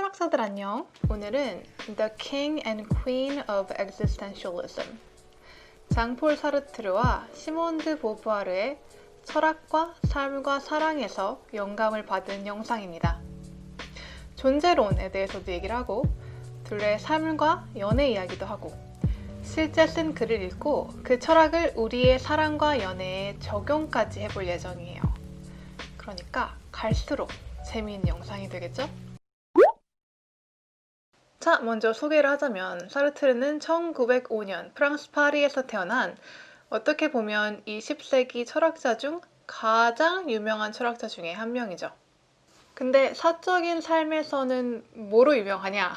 철학자들 안녕. 오늘은 The King and Queen of Existentialism, 장폴 사르트르와 시몬 드 보부아르의 철학과 삶과 사랑에서 영감을 받은 영상입니다. 존재론에 대해서도 얘기를 하고 둘의 삶과 연애 이야기도 하고 실제 쓴 글을 읽고 그 철학을 우리의 사랑과 연애에 적용까지 해볼 예정이에요. 그러니까 갈수록 재미있는 영상이 되겠죠? 자, 먼저 소개를 하자면 사르트르는 1905년 프랑스 파리에서 태어난 어떻게 보면 20세기 철학자 중 가장 유명한 철학자 중에 한 명이죠. 근데 사적인 삶에서는 뭐로 유명하냐?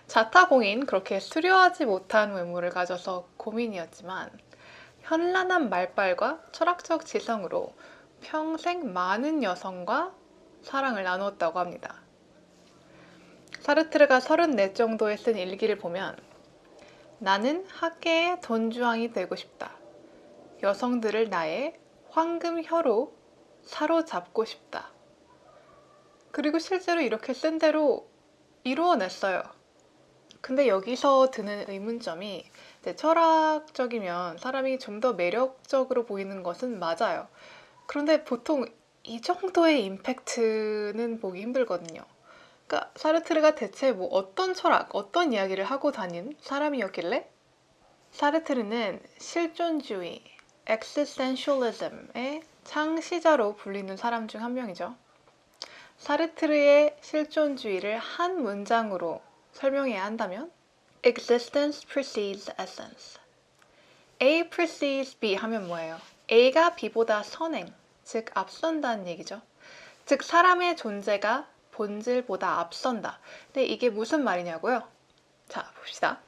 자타공인 그렇게 수려하지 못한 외모를 가져서 고민이었지만 현란한 말빨과 철학적 지성으로 평생 많은 여성과 사랑을 나누었다고 합니다. 사르트르가 34 정도에 쓴 일기를 보면 나는 학계의 돈주왕이 되고 싶다. 여성들을 나의 황금혀로 사로잡고 싶다. 그리고 실제로 이렇게 쓴 대로 이루어냈어요. 근데 여기서 드는 의문점이 철학적이면 사람이 좀 더 매력적으로 보이는 것은 맞아요. 그런데 보통 이 정도의 임팩트는 보기 힘들거든요. 그러니까 사르트르가 대체 어떤 철학, 어떤 이야기를 하고 다닌 사람이었길래? 사르트르는 실존주의, existentialism의 창시자로 불리는 사람 중 한 명이죠. 사르트르의 실존주의를 한 문장으로 설명해야 한다면 Existence precedes essence. A precedes B 하면 뭐예요? A가 B보다 선행, 즉 앞선다는 얘기죠. 즉 사람의 존재가 본질보다 앞선다. 근데 이게 무슨 말이냐고요? 자, 봅시다.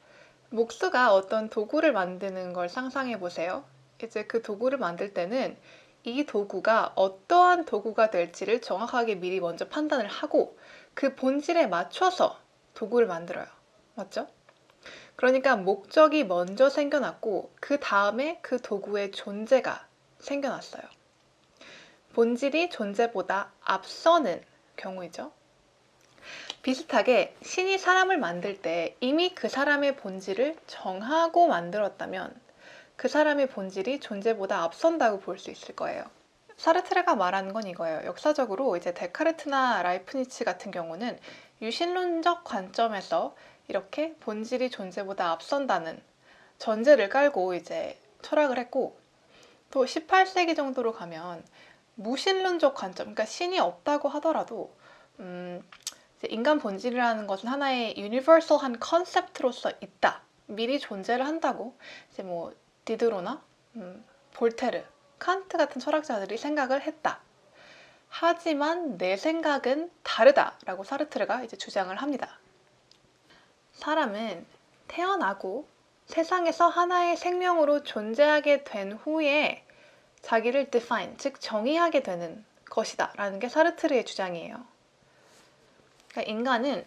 목수가 어떤 도구를 만드는 걸 상상해 보세요. 이제 그 도구를 만들 때는 이 도구가 어떠한 도구가 될지를 정확하게 미리 먼저 판단을 하고 그 본질에 맞춰서 도구를 만들어요. 맞죠? 그러니까 목적이 먼저 생겨났고 그 다음에 그 도구의 존재가 생겨났어요. 본질이 존재보다 앞서는 경우이죠. 비슷하게 신이 사람을 만들 때 이미 그 사람의 본질을 정하고 만들었다면 그 사람의 본질이 존재보다 앞선다고 볼 수 있을 거예요. 사르트르가 말하는 건 이거예요. 역사적으로 이제 데카르트나 라이프니츠 같은 경우는 유신론적 관점에서 이렇게 본질이 존재보다 앞선다는 전제를 깔고 이제 철학을 했고, 또 18세기 정도로 가면 무신론적 관점, 그러니까 신이 없다고 하더라도 인간 본질이라는 것은 하나의 유니버설한 컨셉트로서 있다. 미리 존재를 한다고 이제 디드로나 볼테르, 칸트 같은 철학자들이 생각을 했다. 하지만 내 생각은 다르다라고 사르트르가 이제 주장을 합니다. 사람은 태어나고 세상에서 하나의 생명으로 존재하게 된 후에 자기를 define, 즉 정의하게 되는 것이다 라는 게 사르트르의 주장이에요. 그러니까 인간은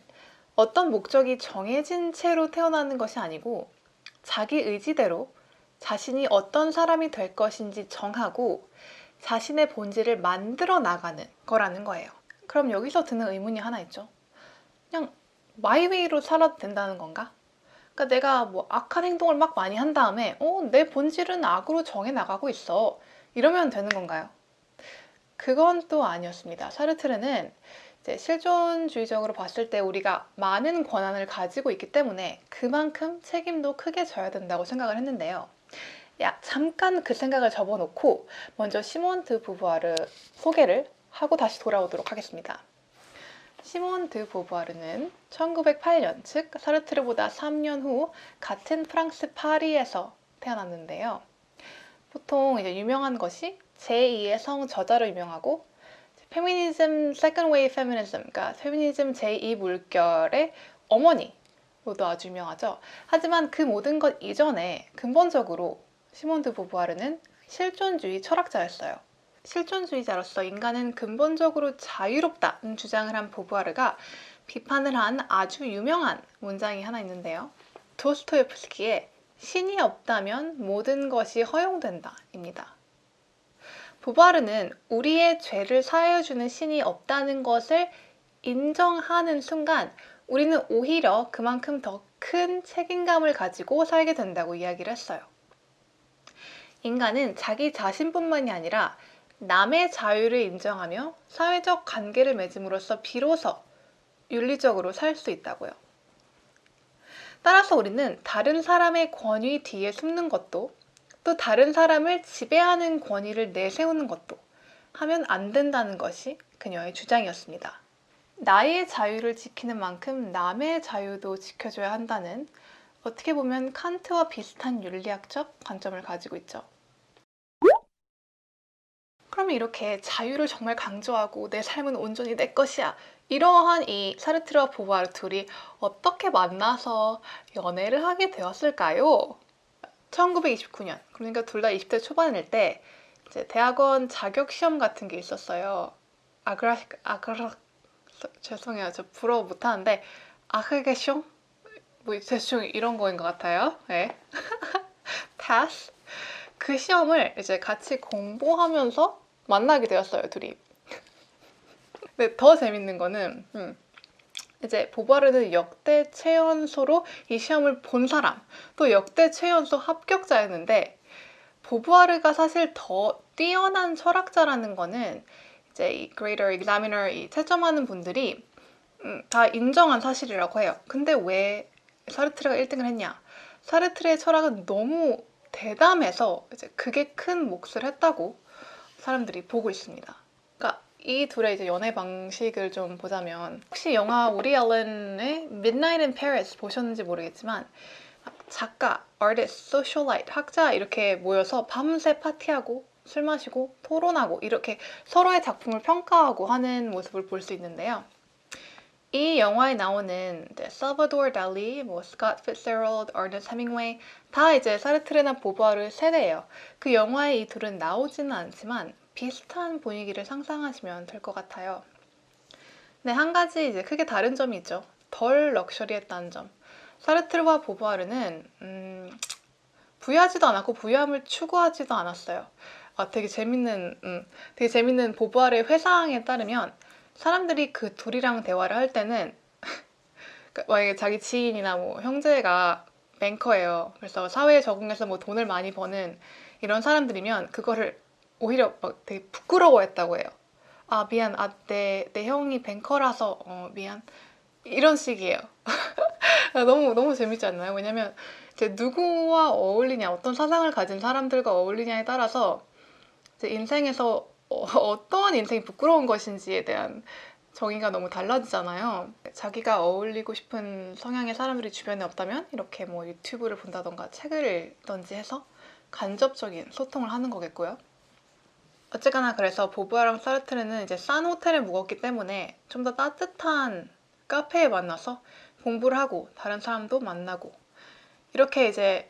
어떤 목적이 정해진 채로 태어나는 것이 아니고 자기 의지대로 자신이 어떤 사람이 될 것인지 정하고 자신의 본질을 만들어 나가는 거라는 거예요. 그럼 여기서 드는 의문이 하나 있죠. 그냥 마이웨이로 살아도 된다는 건가? 그러니까 내가 악한 행동을 막 많이 한 다음에 내 본질은 악으로 정해 나가고 있어. 이러면 되는 건가요? 그건 또 아니었습니다. 사르트르는 이제 실존주의적으로 봤을 때 우리가 많은 권한을 가지고 있기 때문에 그만큼 책임도 크게 져야 된다고 생각을 했는데요. 잠깐 그 생각을 접어놓고 먼저 시몬 드 보부아르 소개를 하고 다시 돌아오도록 하겠습니다. 시몬 드 보부아르는 1908년, 즉 사르트르보다 3년 후 같은 프랑스 파리에서 태어났는데요. 보통 이제 유명한 것이 제2의 성 저자로 유명하고 페미니즘, 세컨드 웨이브 페미니즘, 그러니까 페미니즘 제2 물결의 어머니로도 아주 유명하죠. 하지만 그 모든 것 이전에 근본적으로 시몬 드 보부아르는 실존주의 철학자였어요. 실존주의자로서 인간은 근본적으로 자유롭다는 주장을 한 보부아르가 비판을 한 아주 유명한 문장이 하나 있는데요. 도스토옙스키의 신이 없다면 모든 것이 허용된다 입니다. 보부아르는 우리의 죄를 사하여주는 신이 없다는 것을 인정하는 순간 우리는 오히려 그만큼 더 큰 책임감을 가지고 살게 된다고 이야기를 했어요. 인간은 자기 자신뿐만이 아니라 남의 자유를 인정하며 사회적 관계를 맺음으로써 비로소 윤리적으로 살 수 있다고요. 따라서 우리는 다른 사람의 권위 뒤에 숨는 것도, 또 다른 사람을 지배하는 권위를 내세우는 것도 하면 안 된다는 것이 그녀의 주장이었습니다. 나의 자유를 지키는 만큼 남의 자유도 지켜줘야 한다는, 어떻게 보면 칸트와 비슷한 윤리학적 관점을 가지고 있죠. 그러면 이렇게 자유를 정말 강조하고 내 삶은 온전히 내 것이야, 이러한 이 사르트르와 보바르 둘이 어떻게 만나서 연애를 하게 되었을까요? 1929년, 그러니까 둘 다 20대 초반일 때 이제 대학원 자격 시험 같은 게 있었어요. 죄송해요, 저 불어 못하는데 아크게숑? 뭐 대충 이런 거인 것 같아요. 네. pass. 그 시험을 이제 같이 공부하면서 만나게 되었어요, 둘이. 근데 더 재밌는 거는 이제 보바르는 역대 최연소로 이 시험을 본 사람, 또 역대 최연소 합격자였는데, 보부아르가 사실 더 뛰어난 철학자라는 거는 이제 이 Greater Examiner, 이 채점하는 분들이 다 인정한 사실이라고 해요. 근데 왜 사르트르가 1등을 했냐? 사르트르의 철학은 너무 대담해서 이제 그게 큰 몫을 했다고 사람들이 보고 있습니다. 그러니까 이 둘의 이제 연애 방식을 좀 보자면, 혹시 영화 우디 앨런의 Midnight in Paris 보셨는지 모르겠지만, 작가, artist, socialite, 학자 이렇게 모여서 밤새 파티하고 술 마시고 토론하고 이렇게 서로의 작품을 평가하고 하는 모습을 볼 수 있는데요. 이 영화에 나오는 살바도르 달리, 뭐 스콧 피츠제럴드, 어너스트 헤밍웨이 다 이제 사르트르나 보부아르 세대예요. 그 영화에 이 둘은 나오지는 않지만 비슷한 분위기를 상상하시면 될 것 같아요. 네, 한 가지 이제 크게 다른 점이 있죠. 덜 럭셔리했다는 점. 사르트르와 보부아르는 부유하지도 않았고 부유함을 추구하지도 않았어요. 되게 재밌는 보부아르의 회상에 따르면 사람들이 그 둘이랑 대화를 할 때는 만약에 자기 지인이나 뭐 형제가 뱅커예요. 그래서 사회에 적응해서 뭐 돈을 많이 버는 이런 사람들이면 그거를 오히려 막 되게 부끄러워했다고 해요. 미안, 내 형이 뱅커라서 미안, 이런 식이에요. 너무 재밌지 않나요? 왜냐면 이제 누구와 어울리냐, 어떤 사상을 가진 사람들과 어울리냐에 따라서 이제 인생에서 어떤 인생이 부끄러운 것인지에 대한 정의가 너무 달라지잖아요. 자기가 어울리고 싶은 성향의 사람들이 주변에 없다면 이렇게 뭐 유튜브를 본다던가 책을 읽던지 해서 간접적인 소통을 하는 거겠고요. 어쨌거나 그래서 보부아랑 사르트르는 이제 싼 호텔에 묵었기 때문에 좀 더 따뜻한 카페에 만나서 공부를 하고 다른 사람도 만나고 이렇게 이제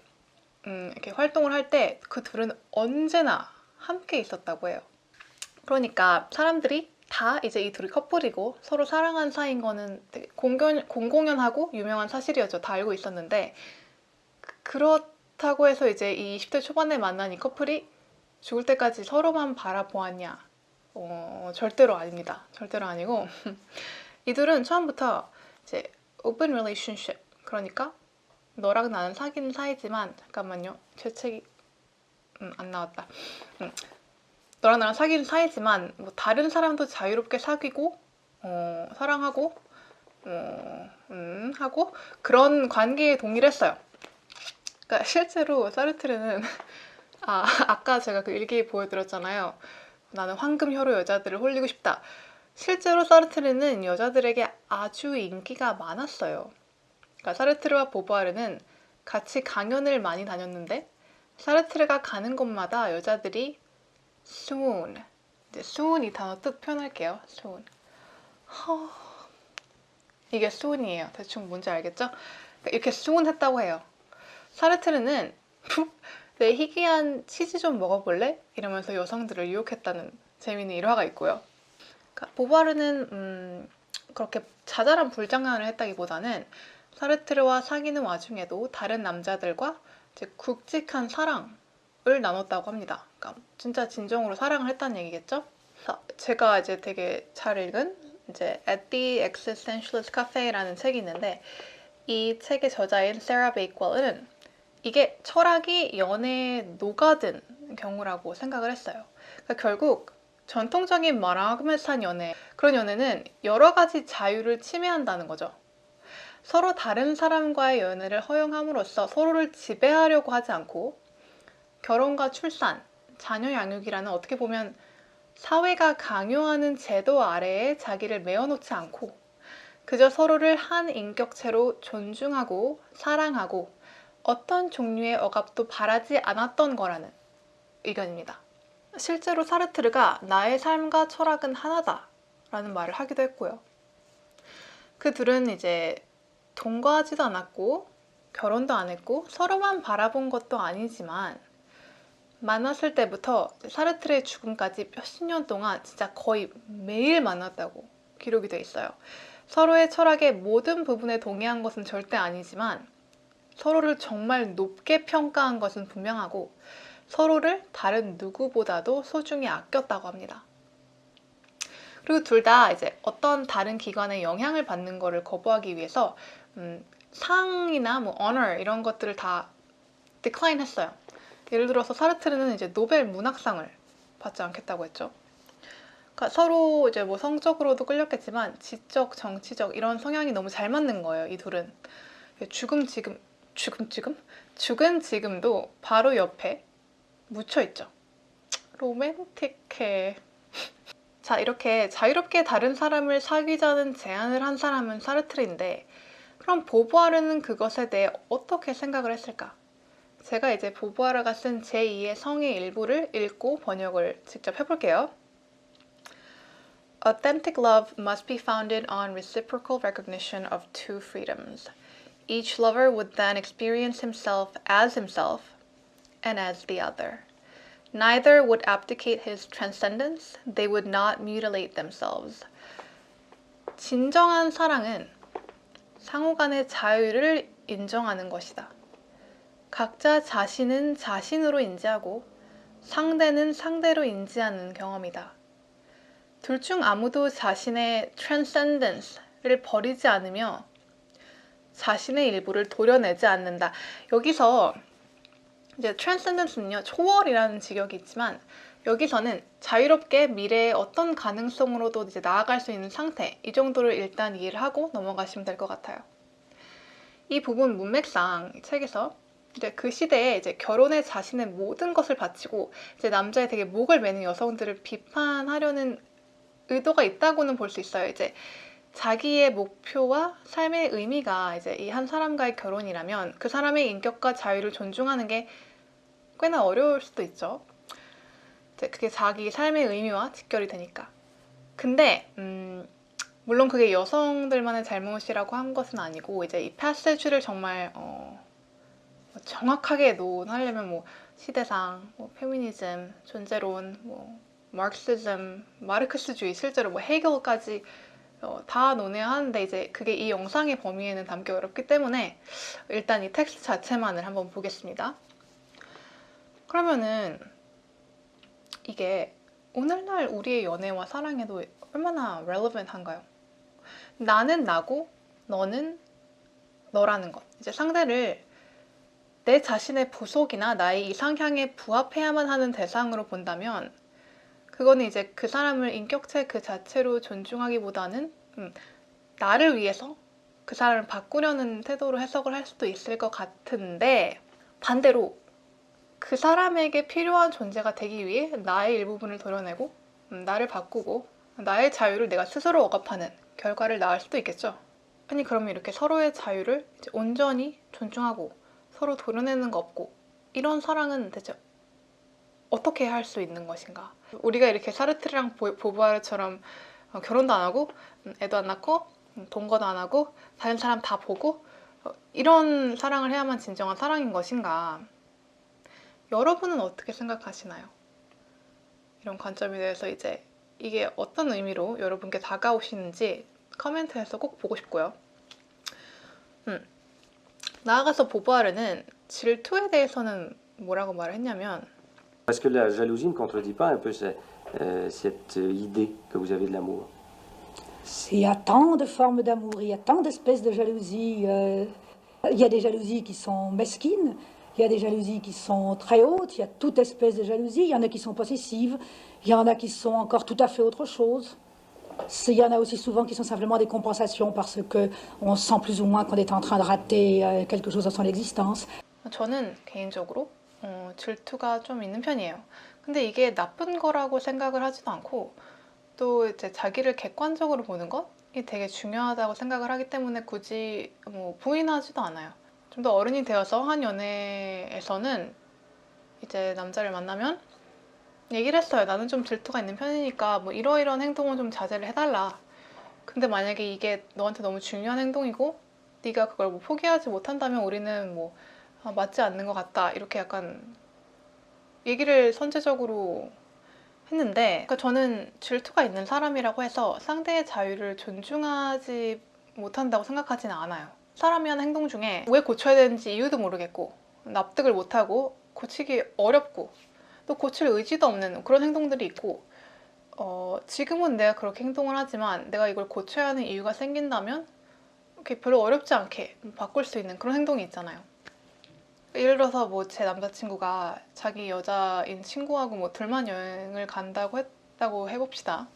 이렇게 활동을 할 때 그 둘은 언제나 함께 있었다고 해요. 그러니까 사람들이 다 이제 이 둘이 커플이고 서로 사랑한 사이인 거는 되게 공공연하고 유명한 사실이었죠. 다 알고 있었는데 그렇다고 해서 이제 이 20대 초반에 만난 이 커플이 죽을 때까지 서로만 바라보았냐? 절대로 아닙니다. 절대로 아니고 이들은 처음부터 이제 open relationship, 그러니까 너랑 나는 사귀는 사이지만, 잠깐만요, 제 책이 안 나왔다. 너랑 나랑 사귀는 사이지만 뭐 다른 사람도 자유롭게 사귀고 사랑하고 하고 그런 관계에 동의를 했어요. 그러니까 실제로 사르트르는 아까 제가 그 일기 보여드렸잖아요. 나는 황금혀로 여자들을 홀리고 싶다. 실제로 사르트르는 여자들에게 아주 인기가 많았어요. 그러니까 사르트르와 보부아르는 같이 강연을 많이 다녔는데 사르트르가 가는 곳마다 여자들이 swoon, 이제 swoon 이 단어 뜻 표현할게요. swoon. 이게 swoon이에요. 대충 뭔지 알겠죠? 그러니까 이렇게 swoon 했다고 해요. 사르트르는 내 희귀한 치즈 좀 먹어볼래? 이러면서 여성들을 유혹했다는 재미있는 일화가 있고요. 그러니까 보바르는 그렇게 자잘한 불장난을 했다기보다는 사르트르와 사귀는 와중에도 다른 남자들과 이제 굵직한 사랑을 나눴다고 합니다. 그러니까 진짜 진정으로 사랑을 했다는 얘기겠죠? 제가 이제 되게 잘 읽은 이제 At the Existentialist Cafe라는 책이 있는데 이 책의 저자인 세라 베이크웰은 이게 철학이 연애에 녹아든 경우라고 생각을 했어요. 그러니까 결국 전통적인 모노가머스한 연애, 그런 연애는 여러 가지 자유를 침해한다는 거죠. 서로 다른 사람과의 연애를 허용함으로써 서로를 지배하려고 하지 않고 결혼과 출산, 자녀 양육이라는 어떻게 보면 사회가 강요하는 제도 아래에 자기를 메어놓지 않고 그저 서로를 한 인격체로 존중하고 사랑하고 어떤 종류의 억압도 바라지 않았던 거라는 의견입니다. 실제로 사르트르가 나의 삶과 철학은 하나다 라는 말을 하기도 했고요. 그 둘은 이제 동거하지도 않았고 결혼도 안 했고 서로만 바라본 것도 아니지만 만났을 때부터 사르트르의 죽음까지 몇십 년 동안 진짜 거의 매일 만났다고 기록이 돼 있어요. 서로의 철학의 모든 부분에 동의한 것은 절대 아니지만 서로를 정말 높게 평가한 것은 분명하고 서로를 다른 누구보다도 소중히 아꼈다고 합니다. 그리고 둘 다 이제 어떤 다른 기관의 영향을 받는 것을 거부하기 위해서 상이나 뭐 honor 이런 것들을 다 decline 했어요. 예를 들어서 사르트르는 이제 노벨 문학상을 받지 않겠다고 했죠. 그러니까 서로 이제 뭐 성적으로도 끌렸겠지만 지적, 정치적 이런 성향이 너무 잘 맞는 거예요. 이 둘은 죽은 지금도 바로 옆에 묻혀 있죠. 로맨틱해. 자, 이렇게 자유롭게 다른 사람을 사귀자는 제안을 한 사람은 사르트르인데 그럼 보부아르는 그것에 대해 어떻게 생각을 했을까? 제가 이제 보부아르가 쓴 제2의 성의 일부를 읽고 번역을 직접 해볼게요. Authentic love must be founded on reciprocal recognition of two freedoms. Each lover would then experience himself and as the other. Neither would abdicate his transcendence. They would not mutilate themselves. 진정한 사랑은 상호 간의 자유를 인정하는 것이다. 각자 자신은 자신으로 인지하고 상대는 상대로 인지하는 경험이다. 둘 중 아무도 자신의 transcendence를 버리지 않으며 자신의 일부를 도려내지 않는다. 여기서 이제 transcendence는요, 초월이라는 직역이 있지만 여기서는 자유롭게 미래의 어떤 가능성으로도 이제 나아갈 수 있는 상태, 이 정도를 일단 이해를 하고 넘어가시면 될 것 같아요. 이 부분 문맥상 이 책에서 이제 그 시대에 이제 결혼에 자신의 모든 것을 바치고 이제 남자의 되게 목을 매는 여성들을 비판하려는 의도가 있다고는 볼 수 있어요. 이제 자기의 목표와 삶의 의미가 이제 이 한 사람과의 결혼이라면 그 사람의 인격과 자유를 존중하는 게 꽤나 어려울 수도 있죠. 이제 그게 자기 삶의 의미와 직결이 되니까. 근데 물론 그게 여성들만의 잘못이라고 한 것은 아니고 이제 이 패시지를 정말 정확하게 논하려면 뭐 시대상, 뭐 페미니즘, 존재론, 뭐 마르크시즘, 마르크스주의, 실제로 뭐 헤겔까지 다 논해야 하는데 이제 그게 이 영상의 범위에는 담기 어렵기 때문에 일단 이 텍스트 자체만을 한번 보겠습니다. 그러면은 이게 오늘날 우리의 연애와 사랑에도 얼마나 relevant한가요? 나는 나고 너는 너라는 것. 이제 상대를 내 자신의 부속이나 나의 이상향에 부합해야만 하는 대상으로 본다면 그거는 이제 그 사람을 인격체 그 자체로 존중하기보다는 나를 위해서 그 사람을 바꾸려는 태도로 해석을 할 수도 있을 것 같은데 반대로 그 사람에게 필요한 존재가 되기 위해 나의 일부분을 도려내고 나를 바꾸고 나의 자유를 내가 스스로 억압하는 결과를 낳을 수도 있겠죠. 아니 그러면 이렇게 서로의 자유를 이제 온전히 존중하고 서로 도려내는 거 없고 이런 사랑은 대체 어떻게 할 수 있는 것인가? 우리가 이렇게 사르트르랑 보부아르처럼 결혼도 안 하고 애도 안 낳고 동거도 안 하고 다른 사람 다 보고 이런 사랑을 해야만 진정한 사랑인 것인가? 여러분은 어떻게 생각하시나요? 이런 관점에 대해서 이제 이게 어떤 의미로 여러분께 다가오시는지 커멘트에서 꼭 보고 싶고요. 나아가서 보부아르는 질투에 대해서는 뭐라고 말을 했냐면 Parce que la jalousie ne contredit pas un peu cette idée que vous avez de l'amour. Il y a tant de formes d'amour, il y a tant d'espèces de jalousie. Il y a des jalousies qui sont mesquines, il y a des jalousies qui sont très hautes, il y a toute espèce de jalousie. Il y en a qui sont possessives, il y en a qui sont encore tout à fait autre chose. Il y en a aussi souvent qui sont simplement des compensations parce qu'on sent plus ou moins qu'on est en train de rater quelque chose dans son existence. 저는 개인적으로 질투가 좀 있는 편이에요. 근데 이게 나쁜 거라고 생각을 하지도 않고 또 이제 자기를 객관적으로 보는 것이 되게 중요하다고 생각을 하기 때문에 굳이 뭐 부인하지도 않아요. 좀 더 어른이 되어서 한 연애에서는 이제 남자를 만나면 얘기를 했어요. 나는 좀 질투가 있는 편이니까 뭐 이러이러한 행동은 좀 자제를 해달라. 근데 만약에 이게 너한테 너무 중요한 행동이고 네가 그걸 뭐 포기하지 못한다면 우리는 뭐 맞지 않는 것 같다. 이렇게 약간 얘기를 선제적으로 했는데 그러니까 저는 질투가 있는 사람이라고 해서 상대의 자유를 존중하지 못한다고 생각하지는 않아요. 사람이 하는 행동 중에 왜 고쳐야 되는지 이유도 모르겠고 납득을 못하고 고치기 어렵고 또 고칠 의지도 없는 그런 행동들이 있고 지금은 내가 그렇게 행동을 하지만 내가 이걸 고쳐야 하는 이유가 생긴다면 이렇게 별로 어렵지 않게 바꿀 수 있는 그런 행동이 있잖아요. 예를 들어서 뭐 제 남자친구가 자기 여자인 친구하고 뭐 둘만 여행을 간다고 했다고 해봅시다.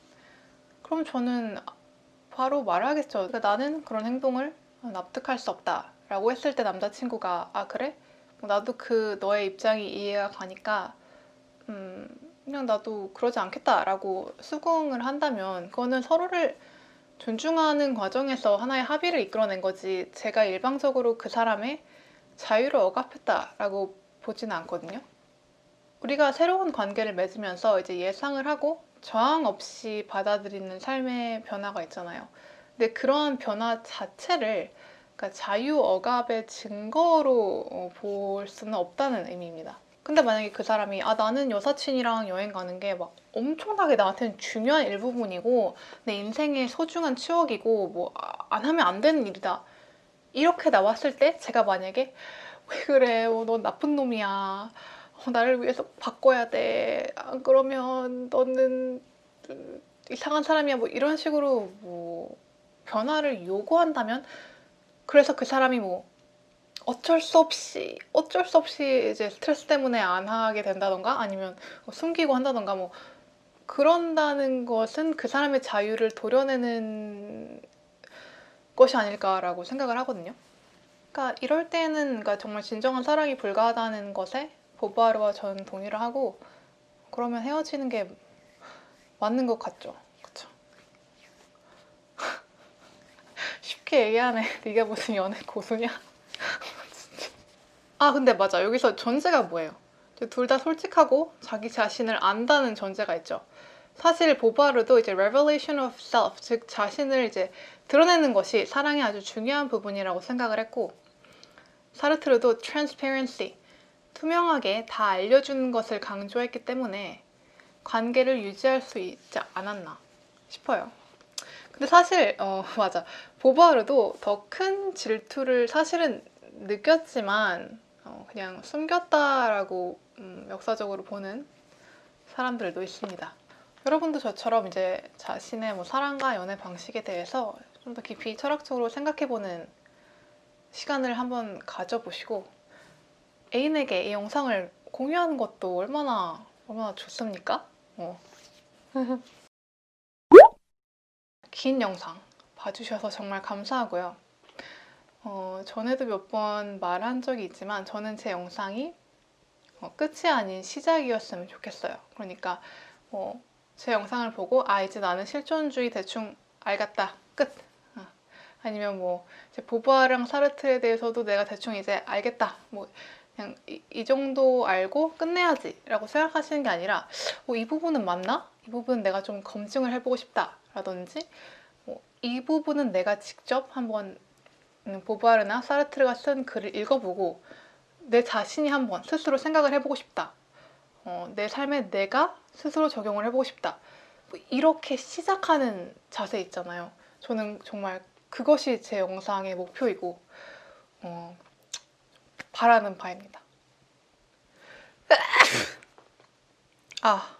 그럼 저는 바로 말하겠죠. 그러니까 나는 그런 행동을 납득할 수 없다라고 했을 때 남자친구가 아 그래? 나도 그 너의 입장이 이해가 가니까 그냥 나도 그러지 않겠다라고 수긍을 한다면 그거는 서로를 존중하는 과정에서 하나의 합의를 이끌어낸 거지 제가 일방적으로 그 사람의 자유를 억압했다라고 보지는 않거든요. 우리가 새로운 관계를 맺으면서 이제 예상을 하고 저항 없이 받아들이는 삶의 변화가 있잖아요. 근데 그러한 변화 자체를 그러니까 자유 억압의 증거로 볼 수는 없다는 의미입니다. 근데 만약에 그 사람이 아 나는 여사친이랑 여행 가는 게 막 엄청나게 나한테는 중요한 일부분이고 내 인생의 소중한 추억이고 뭐 안 하면 안 되는 일이다. 이렇게 나왔을 때 제가 만약에 왜 그래? 넌 나쁜 놈이야. 나를 위해서 바꿔야 돼. 안 그러면 너는 이상한 사람이야. 뭐 이런 식으로 뭐 변화를 요구한다면 그래서 그 사람이 뭐 어쩔 수 없이 이제 스트레스 때문에 안 하게 된다던가 아니면 숨기고 한다던가 뭐 그런다는 것은 그 사람의 자유를 도려내는 것이 아닐까라고 생각을 하거든요. 그러니까 이럴 때는 그러니까 정말 진정한 사랑이 불가하다는 것에 보바르와 저는 동의를 하고 그러면 헤어지는 게 맞는 것 같죠. 그쵸? 쉽게 얘기하네. 네가 무슨 연애 고수냐? 진짜. 아 근데 맞아. 여기서 전제가 뭐예요? 둘 다 솔직하고 자기 자신을 안다는 전제가 있죠. 사실 보바르도 이제 revelation of self, 즉 자신을 이제 드러내는 것이 사랑의 아주 중요한 부분이라고 생각을 했고 사르트르도 transparency, 투명하게 다 알려주는 것을 강조했기 때문에 관계를 유지할 수 있지 않았나 싶어요. 근데 사실 맞아. 보바르도 더 큰 질투를 사실은 느꼈지만 그냥 숨겼다라고 역사적으로 보는 사람들도 있습니다. 여러분도 저처럼 이제 자신의 뭐 사랑과 연애 방식에 대해서 좀 더 깊이 철학적으로 생각해보는 시간을 한번 가져보시고 애인에게 이 영상을 공유하는 것도 얼마나 좋습니까? 긴 영상 봐주셔서 정말 감사하고요. 전에도 몇 번 말한 적이 있지만 저는 제 영상이 끝이 아닌 시작이었으면 좋겠어요. 그러니까 제 영상을 보고 아 이제 나는 실존주의 대충 알겠다 끝. 아니면 뭐 이제 보부아랑 사르트에 대해서도 내가 대충 이제 알겠다. 뭐 그냥 이 정도 알고 끝내야지 라고 생각하시는 게 아니라 이 부분은 맞나? 이 부분은 내가 좀 검증을 해보고 싶다 라든지 이 부분은 내가 직접 한번 보부아르나 사르트르가 쓴 글을 읽어보고 내 자신이 한번 스스로 생각을 해보고 싶다. 내 삶에 내가 스스로 적용을 해보고 싶다. 뭐 이렇게 시작하는 자세 있잖아요. 저는 정말 그것이 제 영상의 목표이고 바라는 바입니다. 아,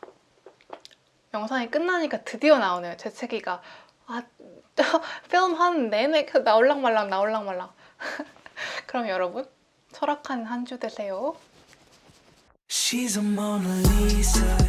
영상이 끝나니까 드디어 나오네요. 재채기가 아, 필름 하는 내내 그 나올랑말랑. 그럼 여러분, 철학한 한 주 되세요. She's a Mona Lisa.